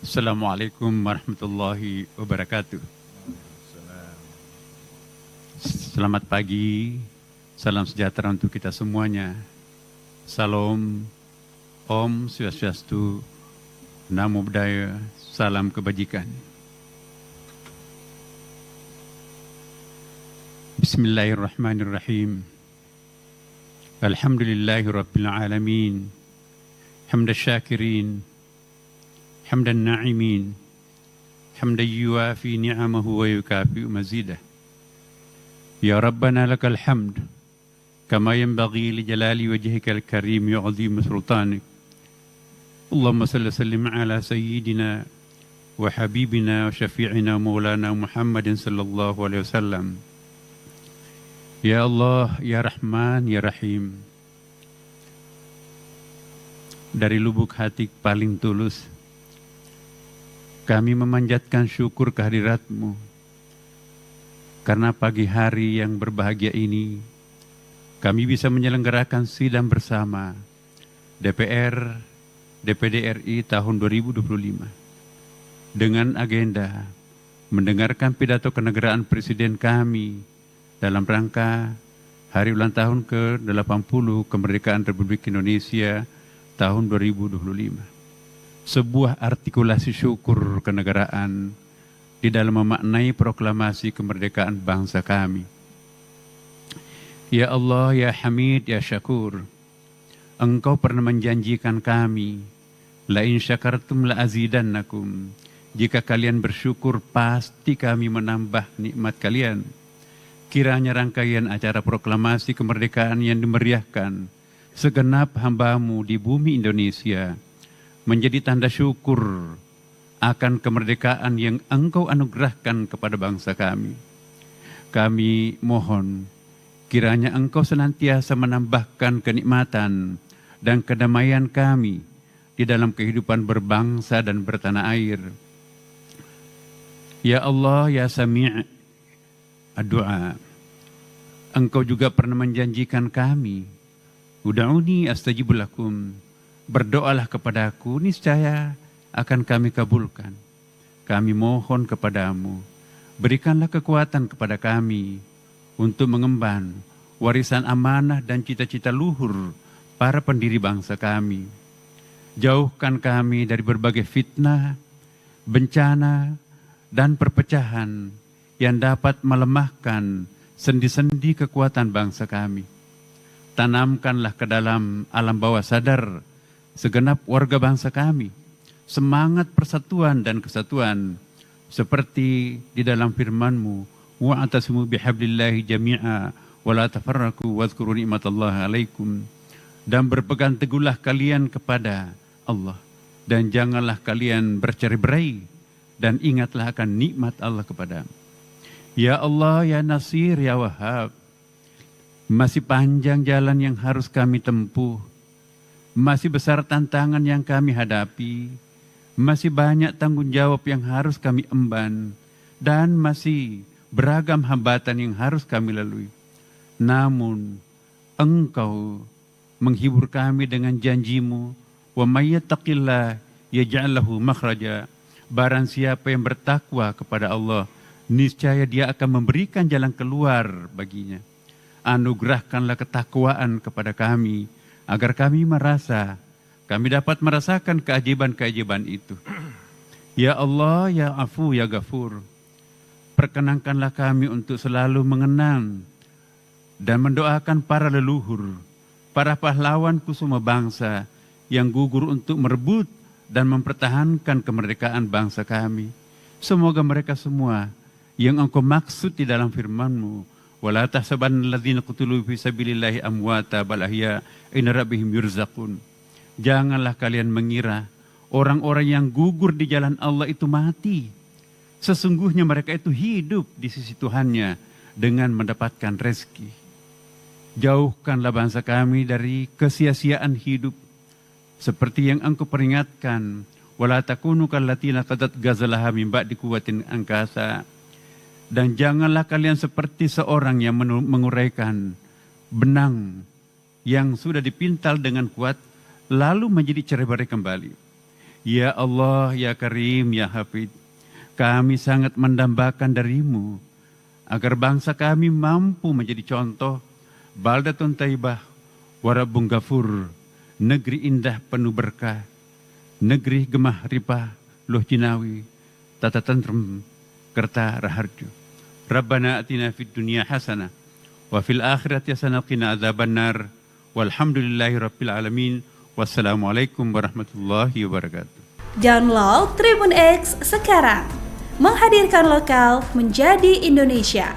Assalamualaikum warahmatullahi wabarakatuh. Selamat pagi, salam sejahtera untuk kita semuanya. Salam, Om Swastiastu, Namo Buddhaya, salam kebajikan. Bismillahirrahmanirrahim. Alhamdulillahi Rabbil Alamin. Hamdan syakirin, hamdan na'imin, hamdan yuafi ni'amahu wa yukafi'u mazidah. Ya Rabbana lakal hamd, kama yanbaghi li jalali wajhikal karim yu'azim sultanik. Allahumma salli sallim ala sayyidina wa habibina wa syafi'ina maulana Muhammadin sallallahu alaihi wasallam. Ya Allah, Ya Rahman, Ya Rahim. Dari lubuk hati paling tulus, kami memanjatkan syukur kehadirat-Mu. Karena pagi hari yang berbahagia ini, kami bisa menyelenggarakan sidang bersama DPR, DPD RI tahun 2025. Dengan agenda mendengarkan pidato kenegaraan Presiden kami dalam rangka Hari Ulang Tahun ke-80 Kemerdekaan Republik Indonesia tahun 2025. Sebuah artikulasi syukur kenegaraan di dalam memaknai proklamasi kemerdekaan bangsa kami. Ya Allah, Ya Hamid, Ya Syakur, Engkau pernah menjanjikan kami, la in syakartum la azidannakum. Jika kalian bersyukur, pasti kami menambah nikmat kalian. Kiranya rangkaian acara proklamasi kemerdekaan yang dimeriahkan segenap hamba-Mu di bumi Indonesia menjadi tanda syukur akan kemerdekaan yang Engkau anugerahkan kepada bangsa kami. Kami mohon kiranya Engkau senantiasa menambahkan kenikmatan dan kedamaian kami di dalam kehidupan berbangsa dan bertanah air. Ya Allah, Ya Sami' ad-du'a, Engkau juga pernah menjanjikan kami, Ud'uni astajib lakum, berdoalah kepadaku, niscaya akan kami kabulkan. Kami mohon kepadamu, berikanlah kekuatan kepada kami untuk mengemban warisan amanah dan cita-cita luhur para pendiri bangsa kami. Jauhkan kami dari berbagai fitnah, bencana, dan perpecahan yang dapat melemahkan sendi-sendi kekuatan bangsa kami. Tanamkanlah ke dalam alam bawah sadar segenap warga bangsa kami semangat persatuan dan kesatuan seperti di dalam firman-Mu, wa'tasimu bihablillahi jami'a wa la tafarraqu wadhkuru ni'matallahi 'alaikum, dan berpegang teguhlah kalian kepada Allah dan janganlah kalian bercerai-berai dan ingatlah akan nikmat Allah kepadamu. Ya Allah, Ya Nasir, Ya Wahhab, masih panjang jalan yang harus kami tempuh, masih besar tantangan yang kami hadapi, masih banyak tanggung jawab yang harus kami emban, dan masih beragam hambatan yang harus kami lalui. Namun, Engkau menghibur kami dengan janji-Mu, wa may yattaqillah yaj'al lahu makhraja. Barang siapa yang bertakwa kepada Allah, niscaya Dia akan memberikan jalan keluar baginya. Anugerahkanlah ketakwaan kepada kami, agar kami dapat merasakan keajaiban-keajaiban itu. Ya Allah, Ya Afu, Ya Ghafur, perkenankanlah kami untuk selalu mengenang dan mendoakan para leluhur, para pahlawan kusuma bangsa yang gugur untuk merebut dan mempertahankan kemerdekaan bangsa kami. Semoga mereka semua yang Engkau maksud di dalam firman-Mu, wala tahsabanna alladzina qutilu fi sabilillahi amwata bal ahya inna rabbihim yurzaqun. Janganlah kalian mengira orang-orang yang gugur di jalan Allah itu mati. Sesungguhnya mereka itu hidup di sisi Tuhannya dengan mendapatkan rezeki. Jauhkanlah bangsa kami dari kesia-siaan hidup, seperti yang Engkau peringatkan, wala takunu kallatina qadat ghazalaha min ba'di quwwatin angkasa. Dan janganlah kalian seperti seorang yang menguraikan benang yang sudah dipintal dengan kuat, lalu menjadi cerai-berai kembali. Ya Allah, Ya Karim, Ya Hafid, kami sangat mendambakan darimu agar bangsa kami mampu menjadi contoh baldatun taibah warabung gafur, negeri indah penuh berkah, negeri gemah ripah luh jinawi tata tentrem kerta raharjo. Rabbana atina fid dunya hasanah wa fil akhirati hasanah qina adzabannar. Walhamdulillahi rabbil alamin. Wassalamualaikum warahmatullahi wabarakatuh. Download Tribun X sekarang, menghadirkan lokal menjadi Indonesia.